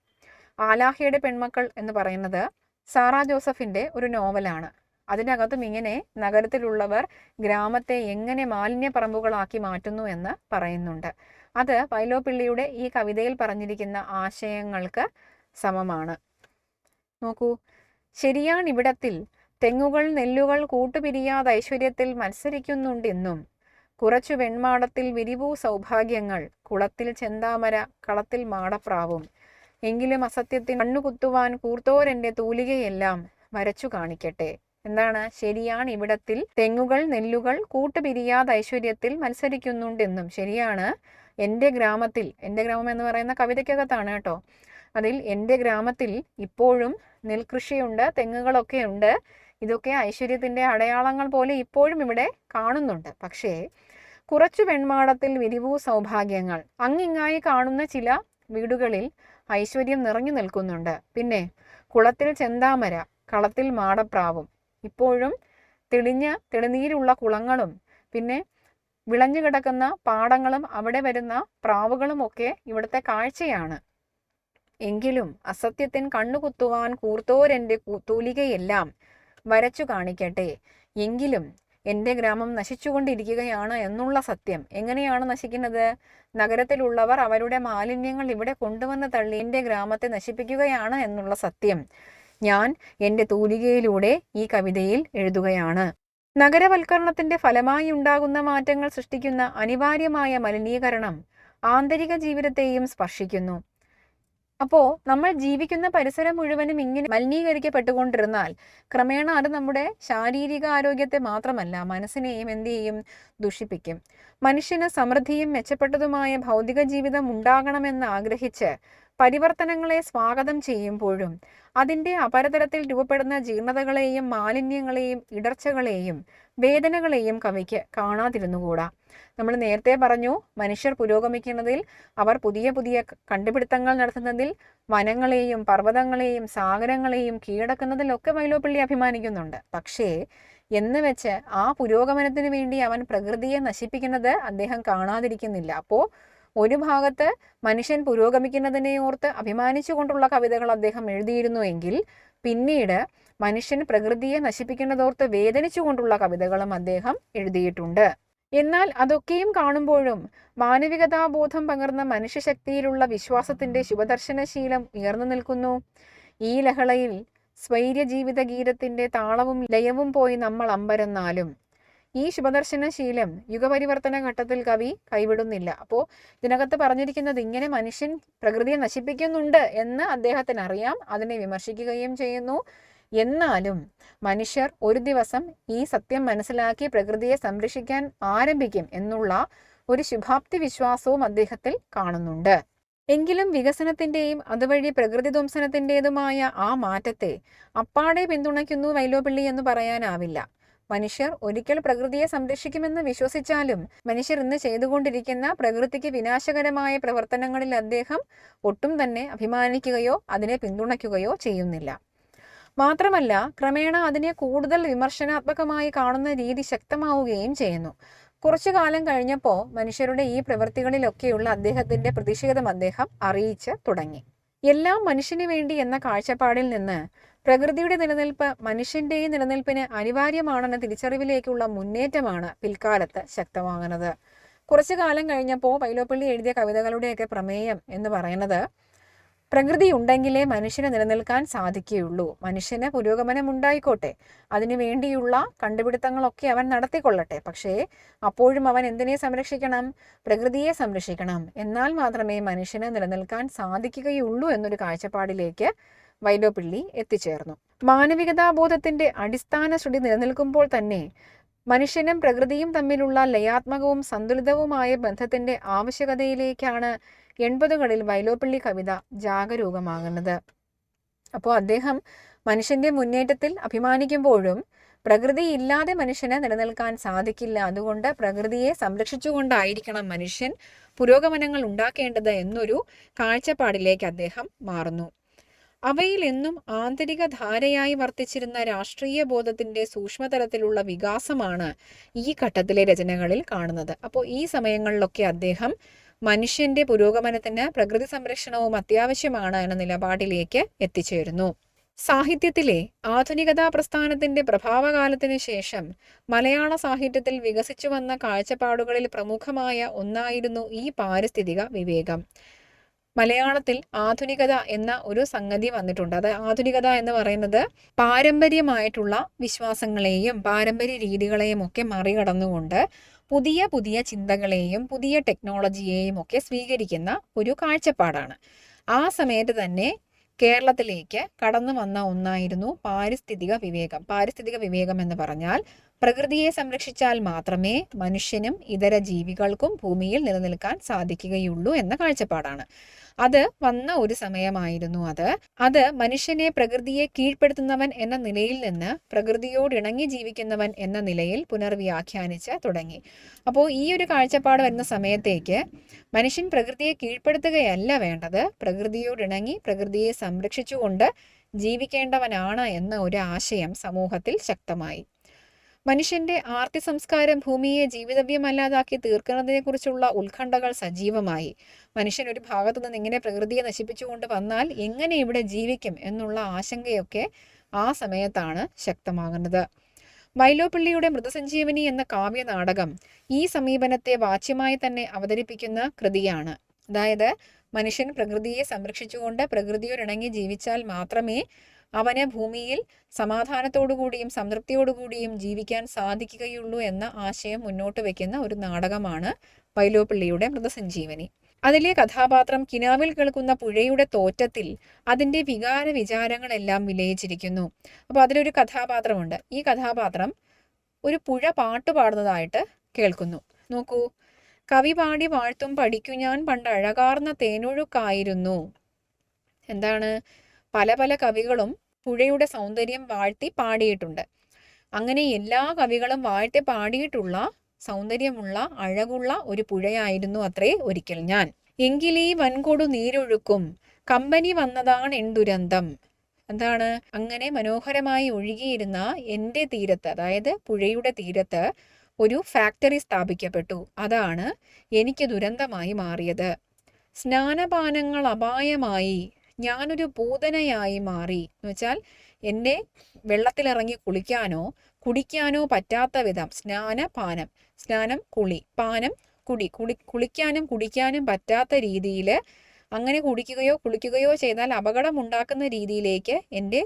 ആലാഹയുടെ പെൺമക്കൾ എന്ന് പറയുന്നത് സാറാ ജോസഫിന്റെ ഒരു നോവലാണ്. അതിനകത്തും ഇങ്ങനെ നഗരത്തിലുള്ളവർ ഗ്രാമത്തെ എങ്ങനെ മാലിന്യ പറമ്പുകളാക്കി മാറ്റുന്നു എന്ന് പറയുന്നുണ്ട്. അത് വയലോപ്പിള്ളിയുടെ ഈ കവിതയിൽ പറഞ്ഞിരിക്കുന്ന ആശയങ്ങൾക്ക് സമമാണ്. നോക്കൂ, ശരിയാണിവിടത്തിൽ തെങ്ങുകൾ നെല്ലുകൾ കൂട്ടുപിരിയാതെ ഐശ്വര്യത്തിൽ മത്സരിക്കുന്നുണ്ടെന്നും കുറച്ചു വെൺമാടത്തിൽ വിരിവൂ സൗഭാഗ്യങ്ങൾ, കുളത്തിൽ ചെന്താമര കളത്തിൽ മാടപ്രാവും, എങ്കിലും അസത്യത്തിന് കണ്ണുകുത്തുവാൻ കൂർത്തോരെന്റെ തൂലികയെല്ലാം വരച്ചു കാണിക്കട്ടെ. എന്താണ്? ശരിയാണ് ഇവിടത്തിൽ തെങ്ങുകൾ നെല്ലുകൾ കൂട്ടുപിരിയാതെ ഐശ്വര്യത്തിൽ മത്സരിക്കുന്നുണ്ടെന്നും. ശരിയാണ്, എൻ്റെ ഗ്രാമത്തിൽ, എൻ്റെ ഗ്രാമം എന്ന് പറയുന്ന കവിതയ്ക്കകത്താണ് കേട്ടോ, അതിൽ എൻ്റെ ഗ്രാമത്തിൽ ഇപ്പോഴും നെൽകൃഷിയുണ്ട്, തെങ്ങുകളൊക്കെ ഉണ്ട്. ഇതൊക്കെ ഐശ്വര്യത്തിൻ്റെ അടയാളങ്ങൾ പോലെ ഇപ്പോഴും ഇവിടെ കാണുന്നുണ്ട്. പക്ഷേ കുറച്ചു വെൺമാടത്തിൽ വിരിവൂ സൗഭാഗ്യങ്ങൾ, അങ്ങിങ്ങായി കാണുന്ന ചില വീടുകളിൽ ഐശ്വര്യം നിറഞ്ഞു നിൽക്കുന്നുണ്ട്. പിന്നെ കുളത്തിൽ ചെന്താമര കളത്തിൽ മാടപ്രാവും, ഇപ്പോഴും തെളിനീരുള്ള കുളങ്ങളും പിന്നെ വിളഞ്ഞു കിടക്കുന്ന പാടങ്ങളും അവിടെ വരുന്ന പ്രാവുകളും ഒക്കെ ഇവിടുത്തെ കാഴ്ചയാണ്. എങ്കിലും അസത്യത്തിൻ കണ്ണുകുത്തുവാൻ കൂർത്തോരെൻ്റെ തൂലികയെല്ലാം വരച്ചു കാണിക്കട്ടെ. എങ്കിലും എൻ്റെ ഗ്രാമം നശിച്ചുകൊണ്ടിരിക്കുകയാണ് എന്നുള്ള സത്യം. എങ്ങനെയാണ് നശിക്കുന്നത്? നഗരത്തിലുള്ളവർ അവരുടെ മാലിന്യങ്ങൾ ഇവിടെ കൊണ്ടുവന്ന് തള്ളി എൻ്റെ ഗ്രാമത്തെ നശിപ്പിക്കുകയാണ് എന്നുള്ള സത്യം ഞാൻ എൻ്റെ തൂലികയിലൂടെ ഈ കവിതയിൽ എഴുതുകയാണ്. നഗരവൽക്കരണത്തിന്റെ ഫലമായി ഉണ്ടാകുന്ന മാറ്റങ്ങൾ സൃഷ്ടിക്കുന്ന അനിവാര്യമായ മലിനീകരണം ആന്തരിക ജീവിതത്തെയും സ്പർശിക്കുന്നു. അപ്പോൾ നമ്മൾ ജീവിക്കുന്ന പരിസരം മുഴുവനും ഇങ്ങനെ മലിനീകരിക്കപ്പെട്ടുകൊണ്ടിരുന്നാൽ ക്രമേണ അത് നമ്മുടെ ശാരീരിക ആരോഗ്യത്തെ മാത്രമല്ല മനസ്സിനെയും എന്ത് ചെയ്യും? ദുഷിപ്പിക്കും. മനുഷ്യന് സമൃദ്ധിയും മെച്ചപ്പെട്ടതുമായ ഭൗതിക ജീവിതം ഉണ്ടാകണമെന്ന് ആഗ്രഹിച്ച് പരിവർത്തനങ്ങളെ സ്വാഗതം ചെയ്യുമ്പോഴും അതിൻ്റെ അപരതലത്തിൽ രൂപപ്പെടുന്ന ജീർണതകളെയും മാലിന്യങ്ങളെയും ഇടർച്ചകളെയും വേദനകളെയും കവിക്ക് കാണാതിരുന്നുകൂടാ. നമ്മൾ നേരത്തെ പറഞ്ഞു, മനുഷ്യർ പുരോഗമിക്കുന്നതിൽ, അവർ പുതിയ പുതിയ കണ്ടുപിടുത്തങ്ങൾ നടത്തുന്നതിൽ, വനങ്ങളെയും പർവ്വതങ്ങളെയും സാഗരങ്ങളെയും കീഴടക്കുന്നതിലൊക്കെ വയലോപ്പള്ളി അഭിമാനിക്കുന്നുണ്ട്. പക്ഷേ എന്ന് വെച്ച് ആ പുരോഗമനത്തിന് വേണ്ടി അവൻ പ്രകൃതിയെ നശിപ്പിക്കുന്നത് അദ്ദേഹം കാണാതിരിക്കുന്നില്ല. അപ്പോൾ ഒരു ഭാഗത്ത് മനുഷ്യൻ പുരോഗമിക്കുന്നതിനെ ഓർത്ത് അഭിമാനിച്ചുകൊണ്ടുള്ള കവിതകൾ അദ്ദേഹം എഴുതിയിരുന്നുവെങ്കിൽ പിന്നീട് മനുഷ്യൻ പ്രകൃതിയെ നശിപ്പിക്കുന്നതോർത്ത് വേദനിച്ചുകൊണ്ടുള്ള കവിതകളും അദ്ദേഹം എഴുതിയിട്ടുണ്ട്. എന്നാൽ അതൊക്കെയും കാണുമ്പോഴും മാനവികതാബോധം പകർന്ന മനുഷ്യശക്തിയിലുള്ള വിശ്വാസത്തിന്റെ ശുഭദർശനശീലം ഉയർന്നു നിൽക്കുന്നു. ഈ ലഹളയിൽ സ്വൈര്യ ജീവിത ഗീതത്തിന്റെ താളവും ലയവും പോയി നമ്മൾ അമ്പരന്നാലും ഈ ശുഭദർശനശീലം യുഗപരിവർത്തന ഘട്ടത്തിൽ കവി കൈവിടുന്നില്ല. അപ്പോൾ ഇതിനകത്ത് പറഞ്ഞിരിക്കുന്നത് ഇങ്ങനെ മനുഷ്യൻ പ്രകൃതിയെ നശിപ്പിക്കുന്നുണ്ട് എന്ന് അദ്ദേഹത്തിന് അറിയാം, അതിനെ വിമർശിക്കുകയും ചെയ്യുന്നു. എന്നാലും മനുഷ്യർ ഒരു ദിവസം ഈ സത്യം മനസ്സിലാക്കി പ്രകൃതിയെ സംരക്ഷിക്കാൻ ആരംഭിക്കും എന്നുള്ള ഒരു ശുഭാപ്തി വിശ്വാസവും അദ്ദേഹത്തിൽ കാണുന്നുണ്ട്. എങ്കിലും വികസനത്തിന്റെയും അതുവഴി പ്രകൃതി ധ്വംസനത്തിൻ്റെതുമായ ആ മാറ്റത്തെ അപ്പാടെ പിന്തുണയ്ക്കുന്നു വൈലോപ്പിള്ളി എന്ന് പറയാനാവില്ല. മനുഷ്യർ ഒരിക്കൽ പ്രകൃതിയെ സംരക്ഷിക്കുമെന്ന് വിശ്വസിച്ചാലും മനുഷ്യർ ഇന്ന് ചെയ്തുകൊണ്ടിരിക്കുന്ന പ്രകൃതിക്ക് വിനാശകരമായ പ്രവർത്തനങ്ങളിൽ അദ്ദേഹം ഒട്ടും തന്നെ അഭിമാനിക്കുകയോ അതിനെ പിന്തുണയ്ക്കുകയോ ചെയ്യുന്നില്ല. മാത്രമല്ല ക്രമേണ അതിനെ കൂടുതൽ വിമർശനാത്മകമായി കാണുന്ന രീതി ശക്തമാവുകയും ചെയ്യുന്നു. കുറച്ചു കാലം കഴിഞ്ഞപ്പോൾ മനുഷ്യരുടെ ഈ പ്രവൃത്തികളിലൊക്കെയുള്ള അദ്ദേഹത്തിന്റെ പ്രതിഷേധം അദ്ദേഹം അറിയിച്ച് തുടങ്ങി. എല്ലാം മനുഷ്യന് വേണ്ടി എന്ന കാഴ്ചപ്പാടിൽ നിന്ന് പ്രകൃതിയുടെ നിലനിൽപ്പ് മനുഷ്യന്റെയും നിലനിൽപ്പിന് അനിവാര്യമാണെന്ന തിരിച്ചറിവിലേക്കുള്ള മുന്നേറ്റമാണ് പിൽക്കാലത്ത് ശക്തമാകുന്നത്. കുറച്ചു കാലം കഴിഞ്ഞപ്പോൾ വൈലോപ്പിള്ളി എഴുതിയ കവിതകളുടെയൊക്കെ പ്രമേയം എന്ന് പറയുന്നത് പ്രകൃതി ഉണ്ടെങ്കിലേ മനുഷ്യന് നിലനിൽക്കാൻ സാധിക്കുകയുള്ളൂ, മനുഷ്യന് പുരോഗമനം ഉണ്ടായിക്കോട്ടെ, അതിനു വേണ്ടിയുള്ള കണ്ടുപിടുത്തങ്ങളൊക്കെ അവൻ നടത്തിക്കൊള്ളട്ടെ, പക്ഷേ അപ്പോഴും അവൻ എന്തിനെ സംരക്ഷിക്കണം? പ്രകൃതിയെ സംരക്ഷിക്കണം. എന്നാൽ മാത്രമേ മനുഷ്യന് നിലനിൽക്കാൻ സാധിക്കുകയുള്ളൂ എന്നൊരു കാഴ്ചപ്പാടിലേക്ക് വൈലോപ്പിള്ളി എത്തിച്ചേർന്നു. മാനവികതാബോധത്തിന്റെ അടിസ്ഥാന ശ്രുതി നിലനിൽക്കുമ്പോൾ തന്നെ മനുഷ്യനും പ്രകൃതിയും തമ്മിലുള്ള ലയാത്മകവും സന്തുലിതവുമായ ബന്ധത്തിന്റെ ആവശ്യകതയിലേക്കാണ് 80കളിൽ വൈലോപ്പിള്ളി കവിത ജാഗരൂകമാകുന്നത്. അപ്പോൾ അദ്ദേഹം മനുഷ്യന്റെ മുന്നേറ്റത്തിൽ അഭിമാനിക്കുമ്പോഴും പ്രകൃതി ഇല്ലാതെ മനുഷ്യന് നിലനിൽക്കാൻ സാധിക്കില്ല, അതുകൊണ്ട് പ്രകൃതിയെ സംരക്ഷിച്ചുകൊണ്ടായിരിക്കണം മനുഷ്യൻ പുരോഗമനങ്ങൾ ഉണ്ടാക്കേണ്ടത് എന്നൊരു കാഴ്ചപ്പാടിലേക്ക് അദ്ദേഹം മാറുന്നു. അവയിൽ എന്നും ആന്തരിക ധാരയായി വർത്തിച്ചിരുന്ന രാഷ്ട്രീയ ബോധത്തിന്റെ സൂക്ഷ്മതലത്തിലുള്ള വികാസമാണ് ഈ ഘട്ടത്തിലെ രചനകളിൽ കാണുന്നത്. അപ്പോൾ ഈ സമയങ്ങളിലൊക്കെ അദ്ദേഹം മനുഷ്യന്റെ പുരോഗമനത്തിന് പ്രകൃതി സംരക്ഷണവും അത്യാവശ്യമാണ് എന്ന നിലപാടിലേക്ക് എത്തിച്ചേരുന്നു. സാഹിത്യത്തിലെ ആധുനികതാ പ്രസ്ഥാനത്തിന്റെ പ്രഭാവകാലത്തിനു ശേഷം മലയാള സാഹിത്യത്തിൽ വികസിച്ചു വന്ന കാഴ്ചപ്പാടുകളിൽ പ്രമുഖമായ ഒന്നായിരുന്നു ഈ പാരിസ്ഥിതിക വിവേകം. മലയാളത്തിൽ ആധുനികത എന്ന ഒരു സംഗതി വന്നിട്ടുണ്ട്. അത് ആധുനികത എന്ന് പറയുന്നത് പാരമ്പര്യമായിട്ടുള്ള വിശ്വാസങ്ങളെയും പാരമ്പര്യ രീതികളെയും ഒക്കെ മറികടന്നുകൊണ്ട് പുതിയ പുതിയ ചിന്തകളെയും പുതിയ ടെക്നോളജിയെയും ഒക്കെ സ്വീകരിക്കുന്ന ഒരു കാഴ്ചപ്പാടാണ്. ആ സമയത്ത് തന്നെ കേരളത്തിലേക്ക് കടന്നു വന്ന ഒന്നായിരുന്നു പാരിസ്ഥിതിക വിവേകം. പാരിസ്ഥിതിക വിവേകം എന്ന് പറഞ്ഞാൽ പ്രകൃതിയെ സംരക്ഷിച്ചാൽ മാത്രമേ മനുഷ്യനും ഇതര ജീവികൾക്കും ഭൂമിയിൽ നിലനിൽക്കാൻ സാധിക്കുകയുള്ളൂ എന്ന കാഴ്ചപ്പാടാണ്. അത് വന്ന ഒരു സമയമായിരുന്നു അത് മനുഷ്യനെ പ്രകൃതിയെ കീഴ്പ്പെടുത്തുന്നവൻ എന്ന നിലയിൽ നിന്ന് പ്രകൃതിയോട് ഇണങ്ങി ജീവിക്കുന്നവൻ എന്ന നിലയിൽ പുനർവ്യാഖ്യാനിച്ച് തുടങ്ങി. അപ്പോൾ ഈ ഒരു കാഴ്ചപ്പാട് വരുന്ന സമയത്തേക്ക് മനുഷ്യൻ പ്രകൃതിയെ കീഴ്പ്പെടുത്തുകയല്ല വേണ്ടത്, പ്രകൃതിയോട് ഇണങ്ങി പ്രകൃതിയെ സംരക്ഷിച്ചുകൊണ്ട് ജീവിക്കേണ്ടവനാണ് എന്ന ഒരു ആശയം സമൂഹത്തിൽ ശക്തമായി. മനുഷ്യന്റെ ആർത്തി സംസ്കാരം ഭൂമിയെ ജീവിതവ്യമല്ലാതാക്കി തീർക്കുന്നതിനെക്കുറിച്ചുള്ള ഉത്കണ്ഠകൾ സജീവമായി. മനുഷ്യൻ ഒരു ഭാഗത്തു നിന്ന് ഇങ്ങനെ പ്രകൃതിയെ നശിപ്പിച്ചുകൊണ്ട് വന്നാൽ എങ്ങനെ ഇവിടെ ജീവിക്കും എന്നുള്ള ആശങ്കയൊക്കെ ആ സമയത്താണ് ശക്തമാകുന്നത്. വൈലോപ്പിള്ളിയുടെ മൃതസഞ്ജീവനി എന്ന കാവ്യ നാടകം ഈ സമീപനത്തെ വാച്യമായി തന്നെ അവതരിപ്പിക്കുന്ന കൃതിയാണ്. അതായത് മനുഷ്യൻ പ്രകൃതിയെ സംരക്ഷിച്ചുകൊണ്ട് പ്രകൃതിയോടിണങ്ങി ജീവിച്ചാൽ മാത്രമേ അവന് ഭൂമിയിൽ സമാധാനത്തോടുകൂടിയും സംതൃപ്തിയോടുകൂടിയും ജീവിക്കാൻ സാധിക്കുകയുള്ളൂ എന്ന ആശയം മുന്നോട്ട് വയ്ക്കുന്ന ഒരു നാടകമാണ് വൈലോപ്പിള്ളിയുടെ മൃതസഞ്ജീവനി. അതിലെ കഥാപാത്രം കിനാവിൽ കേൾക്കുന്ന പുഴയുടെ തോറ്റത്തിൽ അതിൻ്റെ വികാര വിചാരങ്ങളെല്ലാം വിലയിച്ചിരിക്കുന്നു. അപ്പോൾ അതിലൊരു കഥാപാത്രമുണ്ട്. ഈ കഥാപാത്രം ഒരു പുഴ പാട്ട് പാടുന്നതായിട്ട് കേൾക്കുന്നു. നോക്കൂ, കവി പാടി വാഴ്ത്തും പഠിക്കു ഞാൻ പണ്ട് അഴകാർന്ന തേനൊഴുക്കായിരുന്നു. എന്താണ്? പല പല കവികളും പുഴയുടെ സൗന്ദര്യം വാഴ്ത്തി പാടിയിട്ടുണ്ട്. അങ്ങനെ എല്ലാ കവികളും വാഴ്ത്തി പാടിയിട്ടുള്ള സൗന്ദര്യമുള്ള അഴകുള്ള ഒരു പുഴയായിരുന്നു അത്രേ ഒരിക്കൽ ഞാൻ. എങ്കിലീ വൻകൊടു നീരൊഴുക്കും കമ്പനി വന്നതാണ് ദുരന്തം. എന്താണ്? അങ്ങനെ മനോഹരമായി ഒഴുകിയിരുന്ന എൻ്റെ തീരത്ത്, അതായത് പുഴയുടെ തീരത്ത് ഒരു ഫാക്ടറി സ്ഥാപിക്കപ്പെട്ടു. അതാണ് എനിക്ക് ദുരന്തമായി മാറിയത്. സ്നാനപാനങ്ങൾ അപായമായി, ഞാനൊരു പൂതനയായി മാറി എന്ന് വെച്ചാൽ എന്നെ വെള്ളത്തിലിറങ്ങി കുളിക്കാനോ കുടിക്കാനോ പറ്റാത്ത വിധം, സ്നാനപാനം, സ്നാനം കുളി, പാനം കുടി, കുളിക്കാനും കുടിക്കാനും പറ്റാത്ത രീതിയിൽ, അങ്ങനെ കുടിക്കുകയോ കുളിക്കുകയോ ചെയ്താൽ അപകടമുണ്ടാക്കുന്ന രീതിയിലേക്ക് എൻ്റെ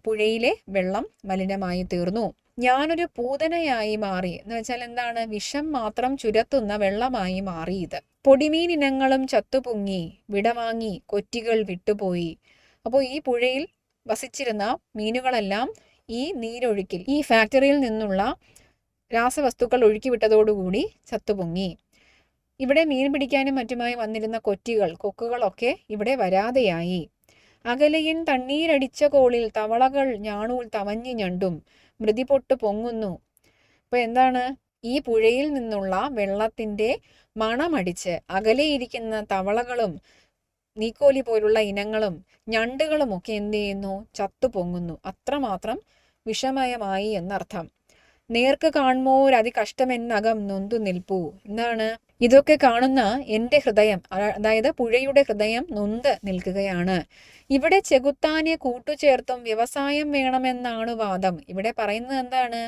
പുഴയിലെ വെള്ളം മലിനമായി തീർന്നു. ഞാനൊരു പൂതനയായി മാറി എന്ന് വെച്ചാൽ എന്താണ്? വിഷം മാത്രം ചുരത്തുന്ന വെള്ളമായി മാറി ഇത്. പൊടിമീൻ ഇനങ്ങളും ചത്തുപൊങ്ങി, വിടവാങ്ങി, കൊറ്റികൾ വിട്ടുപോയി. അപ്പോൾ ഈ പുഴയിൽ വസിച്ചിരുന്ന മീനുകളെല്ലാം ഈ നീരൊഴുക്കിൽ, ഈ ഫാക്ടറിയിൽ നിന്നുള്ള രാസവസ്തുക്കൾ ഒഴുക്കിവിട്ടതോടുകൂടി ചത്തുപൊങ്ങി. ഇവിടെ മീൻ പിടിക്കാനും മറ്റുമായി വന്നിരുന്ന കൊറ്റികൾ, കൊക്കുകളൊക്കെ ഇവിടെ വരാതെയായി. അകലയൻ തണ്ണീരടിച്ച കോളിൽ തവളകൾ ഞാണൂൽ തവഞ്ഞു ഞണ്ടും മൃതിപൊട്ട് പൊങ്ങുന്നു. ഇപ്പൊ എന്താണ്? ഈ പുഴയിൽ നിന്നുള്ള വെള്ളത്തിന്റെ മണമടിച്ച് അകലെയിരിക്കുന്ന തവളകളും നീക്കോലി പോലുള്ള ഇനങ്ങളും ഞണ്ടുകളും ഒക്കെ എന്ത് ചെയ്യുന്നു? ചത്തു പൊങ്ങുന്നു. അത്രമാത്രം വിഷമയമായി എന്നർത്ഥം. നേർക്ക് കാണുമോരതി കഷ്ടമെന്നകം നൊന്തു നിൽപ്പൂ. എന്താണ്? ഇതൊക്കെ കാണുന്ന എൻ്റെ ഹൃദയം, അതായത് പുഴയുടെ ഹൃദയം നൊന്ത് നിൽക്കുകയാണ്. ഇവിടെ ചെകുത്താനെ കൂട്ടുചേർത്തും വ്യവസായം വേണമെന്നാണ് വാദം. ഇവിടെ പറയുന്നത് എന്താണ്?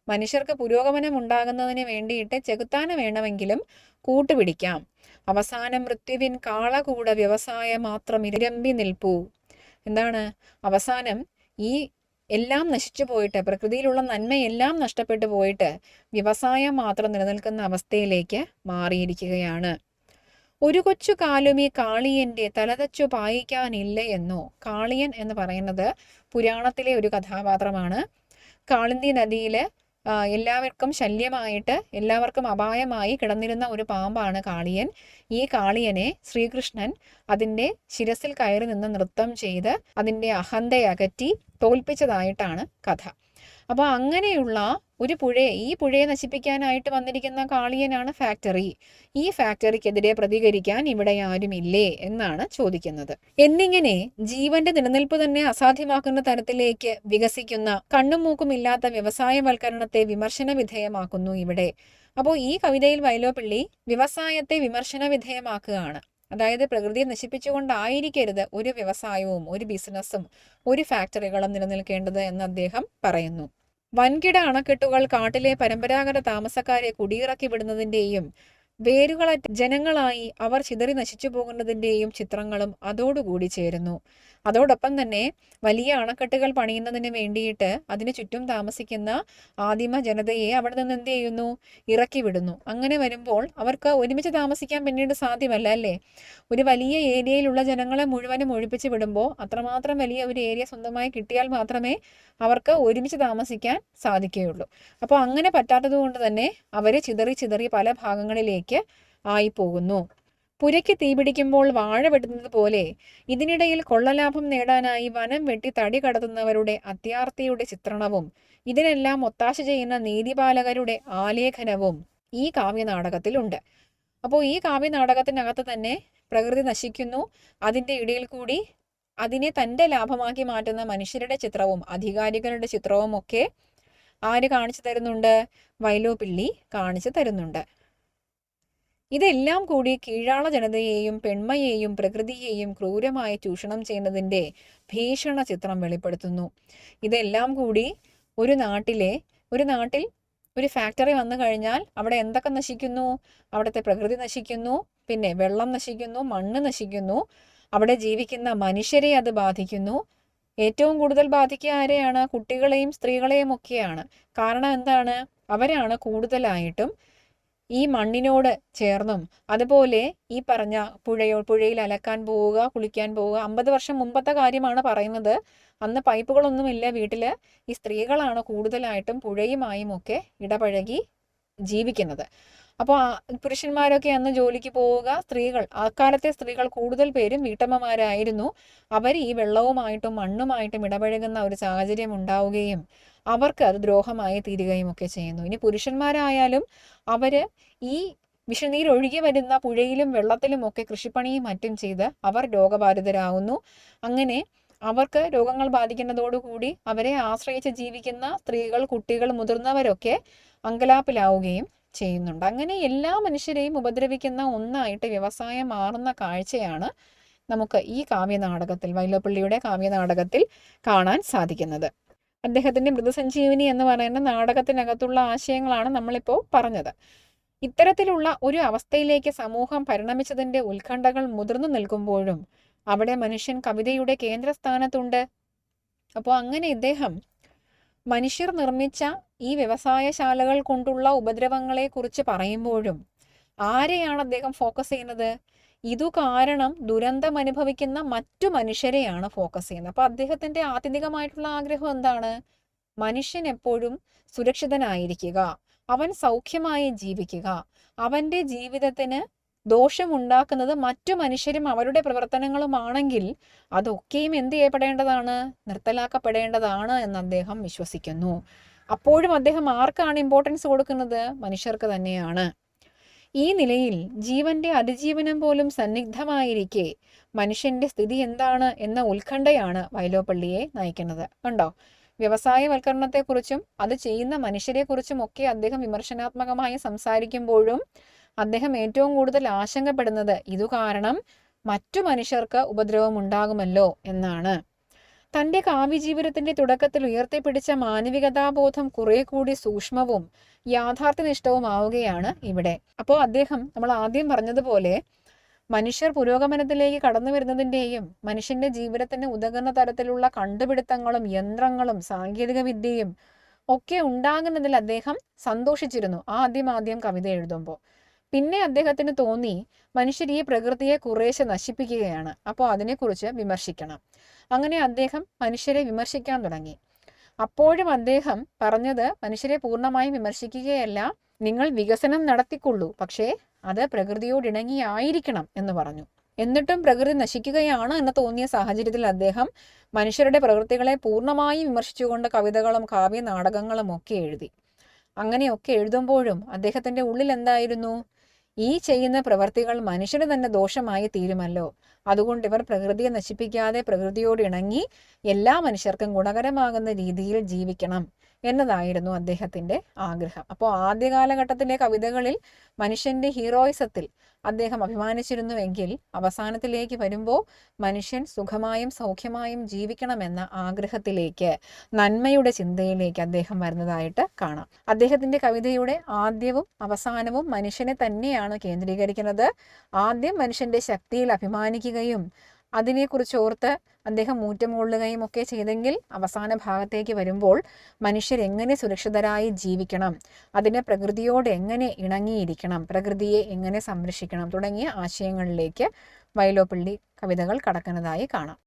മനുഷ്യർക്ക് പുരോഗമനം ഉണ്ടാകുന്നതിന് വേണ്ടിയിട്ട് ചെകുത്താന് വേണമെങ്കിലും കൂട്ടുപിടിക്കാം. അവസാനം മൃത്യുവിൻ കാളകൂട വ്യവസായം മാത്രം ഇരമ്പി നിൽപ്പൂ. എന്താണ്? അവസാനം ഈ എല്ലാം നശിച്ചു പോയിട്ട്, പ്രകൃതിയിലുള്ള നന്മയെല്ലാം നഷ്ടപ്പെട്ടു പോയിട്ട് വ്യവസായം മാത്രം നിലനിൽക്കുന്ന അവസ്ഥയിലേക്ക് മാറിയിരിക്കുകയാണ്. ഒരു കൊച്ചു കാലുമീ കാളിയൻ്റെ തലതച്ചു പായിക്കാനില്ല എന്നോ. കാളിയൻ എന്ന് പറയുന്നത് പുരാണത്തിലെ ഒരു കഥാപാത്രമാണ്. കാളിന്തി നദിയിൽ എല്ലാവർക്കും ശല്യമായിട്ട്, എല്ലാവർക്കും അപായമായി കിടന്നിരുന്ന ഒരു പാമ്പാണ് കാളിയൻ. ഈ കാളിയനെ ശ്രീകൃഷ്ണൻ അതിൻ്റെ ശിരസിൽ കയറി നിന്ന് നൃത്തം ചെയ്ത് അതിൻ്റെ അഹന്തയകറ്റി തോൽപ്പിച്ചതായിട്ടാണ് കഥ. അപ്പോൾ അങ്ങനെയുള്ള ഒരു ഈ പുഴയെ നശിപ്പിക്കാനായിട്ട് വന്നിരിക്കുന്ന കാളിയനാണ് ഫാക്ടറി. ഈ ഫാക്ടറിക്കെതിരെ പ്രതികരിക്കാൻ ഇവിടെ ആരുമില്ലേ എന്നാണ് ചോദിക്കുന്നത്. എന്നിങ്ങനെ ജീവന്റെ നിലനിൽപ്പ് തന്നെ അസാധ്യമാക്കുന്ന തരത്തിലേക്ക് വികസിക്കുന്ന കണ്ണും മൂക്കും ഇല്ലാത്ത വ്യവസായവൽക്കരണത്തെ വിമർശന വിധേയമാക്കുന്നു ഇവിടെ. അപ്പോൾ ഈ കവിതയിൽ വൈലോപ്പിള്ളി വ്യവസായത്തെ വിമർശന വിധേയമാക്കുകയാണ്. അതായത് പ്രകൃതിയെ നശിപ്പിച്ചുകൊണ്ടായിരിക്കരുത് ഒരു വ്യവസായവും ഒരു ബിസിനസ്സും ഒരു ഫാക്ടറികളും നിലനിൽക്കേണ്ടത് എന്ന് അദ്ദേഹം പറയുന്നു. വൻകിട അണക്കെട്ടുകൾ കാട്ടിലെ പരമ്പരാഗത താമസക്കാരെ കുടിയിറക്കി വിടുന്നതിൻ്റെയും വേരുകളറ്റ ജനങ്ങളായി അവർ ചിതറി നശിച്ചു പോകുന്നതിൻ്റെയും ചിത്രങ്ങളും അതോടുകൂടി ചേരുന്നു. അതോടൊപ്പം തന്നെ വലിയ അണക്കെട്ടുകൾ പണിയുന്നതിന് വേണ്ടിയിട്ട് അതിന് ചുറ്റും താമസിക്കുന്ന ആദിമ ജനതയെ അവിടെ നിന്ന് എന്ത് ചെയ്യുന്നു? ഇറക്കി വിടുന്നു. അങ്ങനെ വരുമ്പോൾ അവർക്ക് ഒരുമിച്ച് താമസിക്കാൻ പിന്നീട് സാധ്യമല്ല അല്ലേ? ഒരു വലിയ ഏരിയയിലുള്ള ജനങ്ങളെ മുഴുവനും ഒഴിപ്പിച്ച് വിടുമ്പോൾ അത്രമാത്രം വലിയ ഒരു ഏരിയ സ്വന്തമായി കിട്ടിയാൽ മാത്രമേ അവർക്ക് ഒരുമിച്ച് താമസിക്കാൻ സാധിക്കുകയുള്ളൂ. അപ്പോൾ അങ്ങനെ പറ്റാത്തത് കൊണ്ട് തന്നെ അവർ ചിതറി പല ഭാഗങ്ങളിലേക്ക് ആയിപ്പോകുന്നു. പുരയ്ക്ക് തീപിടിക്കുമ്പോൾ വാഴ വെട്ടുന്നത് പോലെ ഇതിനിടയിൽ കൊള്ളലാഭം നേടാനായി വനം വെട്ടി തടി കടത്തുന്നവരുടെ അത്യാർത്തിയുടെ ചിത്രണവും ഇതിനെല്ലാം ഒത്താശ ചെയ്യുന്ന നീതിപാലകരുടെ ആലേഖനവും ഈ കാവ്യനാടകത്തിലുണ്ട്. അപ്പോൾ ഈ കാവ്യനാടകത്തിനകത്ത് തന്നെ പ്രകൃതി നശിക്കുന്നു, അതിൻ്റെ ഇടയിൽ കൂടി അതിനെ തൻ്റെ ലാഭമാക്കി മാറ്റുന്ന മനുഷ്യരുടെ ചിത്രവും അധികാരികളുടെ ചിത്രവും ഒക്കെ ആര് കാണിച്ചു തരുന്നുണ്ട്? വൈലോപ്പിള്ളി കാണിച്ചു തരുന്നുണ്ട്. ഇതെല്ലാം കൂടി കീഴാള ജനതയെയും പെൺമയെയും പ്രകൃതിയെയും ക്രൂരമായി ചൂഷണം ചെയ്യുന്നതിൻ്റെ ഭീഷണ ചിത്രം വെളിപ്പെടുത്തുന്നു. ഇതെല്ലാം കൂടി ഒരു നാട്ടിൽ ഒരു ഫാക്ടറി വന്നു കഴിഞ്ഞാൽ അവിടെ എന്തൊക്കെ നശിക്കുന്നു? അവിടുത്തെ പ്രകൃതി നശിക്കുന്നു, പിന്നെ വെള്ളം നശിക്കുന്നു, മണ്ണ് നശിക്കുന്നു, അവിടെ ജീവിക്കുന്ന മനുഷ്യരെ അത് ബാധിക്കുന്നു. ഏറ്റവും കൂടുതൽ ബാധിക്കുക ആരെയാണ്? കുട്ടികളെയും സ്ത്രീകളെയും ഒക്കെയാണ്. കാരണം എന്താണ്? അവരാണ് കൂടുതലായിട്ടും ഈ മണ്ണിനോട് ചേർന്നും, അതുപോലെ ഈ പറഞ്ഞ പുഴയിൽ അലക്കാൻ പോവുക, കുളിക്കാൻ പോവുക. 50 വർഷം മുമ്പത്തെ കാര്യമാണ് പറയുന്നത്. അന്ന് പൈപ്പുകളൊന്നുമില്ല വീട്ടിൽ. ഈ സ്ത്രീകളാണ് കൂടുതലായിട്ടും പുഴയുമായും ഒക്കെ ഇടപഴകി ജീവിക്കുന്നത്. അപ്പോൾ പുരുഷന്മാരൊക്കെ അന്ന് ജോലിക്ക് പോവുക, അക്കാലത്തെ സ്ത്രീകൾ കൂടുതൽ പേരും വീട്ടമ്മമാരായിരുന്നു. അവർ ഈ വെള്ളവുമായിട്ടും മണ്ണുമായിട്ടും ഇടപഴകുന്ന ഒരു സാഹചര്യം ഉണ്ടാവുകയും അവർക്ക് അത് ദ്രോഹമായി തീരുകയും ഒക്കെ ചെയ്യുന്നു. ഇനി പുരുഷന്മാരായാലും അവർ ഈ വിഷനീരൊഴുകി വരുന്ന പുഴയിലും വെള്ളത്തിലും ഒക്കെ കൃഷിപ്പണിയും മറ്റും ചെയ്ത് അവർ രോഗബാധിതരാകുന്നു. അങ്ങനെ അവർക്ക് രോഗങ്ങൾ ബാധിക്കുന്നതോടുകൂടി അവരെ ആശ്രയിച്ച് ജീവിക്കുന്ന സ്ത്രീകൾ, കുട്ടികൾ, മുതിർന്നവരൊക്കെ അങ്കലാപ്പിലാവുകയും ചെയ്യുന്നുണ്ട്. അങ്ങനെ എല്ലാ മനുഷ്യരെയും ഉപദ്രവിക്കുന്ന ഒന്നായിട്ട് വ്യവസായം മാറുന്ന കാഴ്ചയാണ് നമുക്ക് ഈ കാവ്യനാടകത്തിൽ, വൈലോപ്പിള്ളിയുടെ കാവ്യനാടകത്തിൽ കാണാൻ സാധിക്കുന്നത്. അദ്ദേഹത്തിൻ്റെ മൃദുസഞ്ജീവനി എന്ന് പറയുന്ന നാടകത്തിനകത്തുള്ള ആശയങ്ങളാണ് നമ്മളിപ്പോൾ പറഞ്ഞത്. ഇത്തരത്തിലുള്ള ഒരു അവസ്ഥയിലേക്ക് സമൂഹം പരിണമിച്ചതിൻ്റെ ഉത്കണ്ഠകൾ മുതിർന്നു നിൽക്കുമ്പോഴും അവിടെ മനുഷ്യൻ കവിതയുടെ കേന്ദ്രസ്ഥാനത്തുണ്ട്. അപ്പോൾ അങ്ങനെ ഇദ്ദേഹം മനുഷ്യർ നിർമ്മിച്ച ഈ വ്യവസായശാലകൾ കൊണ്ടുള്ള ഉപദ്രവങ്ങളെക്കുറിച്ച് പറയുമ്പോഴും ആരെയാണ് അദ്ദേഹം ഫോക്കസ് ചെയ്യുന്നത്? ഇതു കാരണം ദുരന്തം അനുഭവിക്കുന്ന മറ്റു മനുഷ്യരെയാണ് ഫോക്കസ് ചെയ്യുന്നത്. അപ്പോൾ അദ്ദേഹത്തിൻ്റെ ആത്യന്തികമായിട്ടുള്ള ആഗ്രഹം എന്താണ്? മനുഷ്യൻ എപ്പോഴും സുരക്ഷിതനായിരിക്കുക, അവൻ സൗഖ്യമായി ജീവിക്കുക. അവൻ്റെ ജീവിതത്തിന് ദോഷമുണ്ടാക്കുന്നത് മറ്റു മനുഷ്യരും അവരുടെ പ്രവർത്തനങ്ങളുമാണെങ്കിൽ അതൊക്കെയും എന്ത് ചെയ്യപ്പെടേണ്ടതാണ്? നിർത്തലാക്കപ്പെടേണ്ടതാണ് എന്ന് അദ്ദേഹം വിശ്വസിക്കുന്നു. അപ്പോഴും അദ്ദേഹം ആർക്കാണ് ഇമ്പോർട്ടൻസ് കൊടുക്കുന്നത്? മനുഷ്യർക്ക് തന്നെയാണ്. ഈ നിലയിൽ ജീവന്റെ അതിജീവനം പോലും സന്നിഗ്ധമായിരിക്കെ മനുഷ്യന്റെ സ്ഥിതി എന്താണ് എന്ന ഉത്കണ്ഠയാണ് വൈലോപ്പള്ളിയെ നയിക്കുന്നത്. കണ്ടോ, വ്യവസായവൽക്കരണത്തെക്കുറിച്ചും അത് ചെയ്യുന്ന മനുഷ്യരെക്കുറിച്ചും ഒക്കെ അദ്ദേഹം വിമർശനാത്മകമായി സംസാരിക്കുമ്പോഴും അദ്ദേഹം ഏറ്റവും കൂടുതൽ ആശങ്കപ്പെടുന്നത് ഇതു കാരണം മറ്റു മനുഷ്യർക്ക് ഉപദ്രവം ഉണ്ടാകുമല്ലോ എന്നാണ്. തൻ്റെ കാവ്യജീവിതത്തിന്റെ തുടക്കത്തിൽ ഉയർത്തിപ്പിടിച്ച മാനവികതാബോധം കുറെ കൂടി സൂക്ഷ്മവും യാഥാർത്ഥ്യനിഷ്ഠവുമാവുകയാണ് ഇവിടെ. അപ്പോൾ അദ്ദേഹം, നമ്മൾ ആദ്യം പറഞ്ഞതുപോലെ, മനുഷ്യർ പുരോഗമനത്തിലേക്ക് കടന്നു വരുന്നതിൻ്റെയും മനുഷ്യന്റെ ജീവിതത്തിന് ഉതകുന്ന തരത്തിലുള്ള കണ്ടുപിടുത്തങ്ങളും യന്ത്രങ്ങളും സാങ്കേതിക വിദ്യയും ഒക്കെ ഉണ്ടാകുന്നതിൽ അദ്ദേഹം സന്തോഷിച്ചിരുന്നു ആദ്യം കവിത എഴുതുമ്പോൾ. പിന്നെ അദ്ദേഹത്തിന് തോന്നി മനുഷ്യർ ഈ പ്രകൃതിയെ കുറേശ്ശെ നശിപ്പിക്കുകയാണ്, അപ്പോൾ അതിനെക്കുറിച്ച് വിമർശിക്കണം. അങ്ങനെ അദ്ദേഹം മനുഷ്യരെ വിമർശിക്കാൻ തുടങ്ങി. അപ്പോഴും അദ്ദേഹം പറഞ്ഞത് മനുഷ്യരെ പൂർണ്ണമായും വിമർശിക്കുകയല്ല, നിങ്ങൾ വികസനം നടത്തിക്കൊള്ളൂ, പക്ഷേ അത് പ്രകൃതിയോടിണങ്ങിയായിരിക്കണം എന്ന് പറഞ്ഞു. എന്നിട്ടും പ്രകൃതി നശിക്കുകയാണ് എന്ന് തോന്നിയ സാഹചര്യത്തിൽ അദ്ദേഹം മനുഷ്യരുടെ പ്രവൃത്തികളെ പൂർണ്ണമായും വിമർശിച്ചുകൊണ്ട് കവിതകളും കാവ്യ നാടകങ്ങളും ഒക്കെ എഴുതി. അങ്ങനെയൊക്കെ എഴുതുമ്പോഴും അദ്ദേഹത്തിൻ്റെ ഉള്ളിൽ എന്തായിരുന്നു? ഈ ചെയ്യുന്ന പ്രവർത്തികൾ മനുഷ്യന് തന്നെ ദോഷമായി തീരുമല്ലോ, അതുകൊണ്ട് ഇവർ പ്രകൃതിയെ നശിപ്പിക്കാതെ പ്രകൃതിയോട് ഇണങ്ങി എല്ലാ മനുഷ്യർക്കും ഗുണകരമാകുന്ന രീതിയിൽ ജീവിക്കണം എന്നതായിരുന്നു അദ്ദേഹത്തിൻ്റെ ആഗ്രഹം. അപ്പോൾ ആദ്യ കാലഘട്ടത്തിലെ കവിതകളിൽ മനുഷ്യൻ്റെ ഹീറോയിസത്തിൽ അദ്ദേഹം അഭിമാനിച്ചിരുന്നുവെങ്കിൽ അവസാനത്തിലേക്ക് വരുമ്പോൾ മനുഷ്യൻ സുഖമായും സൗഖ്യമായും ജീവിക്കണമെന്ന ആഗ്രഹത്തിലേക്ക്, നന്മയുടെ ചിന്തയിലേക്ക് അദ്ദേഹം വരുന്നതായിട്ട് കാണാം. അദ്ദേഹത്തിൻ്റെ കവിതയുടെ ആദ്യവും അവസാനവും മനുഷ്യനെ തന്നെയാണ് കേന്ദ്രീകരിക്കുന്നത്. ആദ്യം മനുഷ്യൻ്റെ ശക്തിയിൽ അഭിമാനിക്കുകയും അതിനെക്കുറിച്ച് ഓർത്ത് അദ്ദേഹം മൂറ്റമുള്ളുകയും ഒക്കെ ചെയ്തെങ്കിൽ അവസാന ഭാഗത്തേക്ക് വരുമ്പോൾ മനുഷ്യരെങ്ങനെ സുരക്ഷിതരായി ജീവിക്കണം, അതിനെ പ്രകൃതിയോട് എങ്ങനെ ഇണങ്ങിയിരിക്കണം, പ്രകൃതിയെ എങ്ങനെ സംരക്ഷിക്കണം തുടങ്ങിയ ആശയങ്ങളിലേക്ക് വൈലോപ്പിള്ളി കവിതകൾ കടക്കുന്നതായി കാണാം.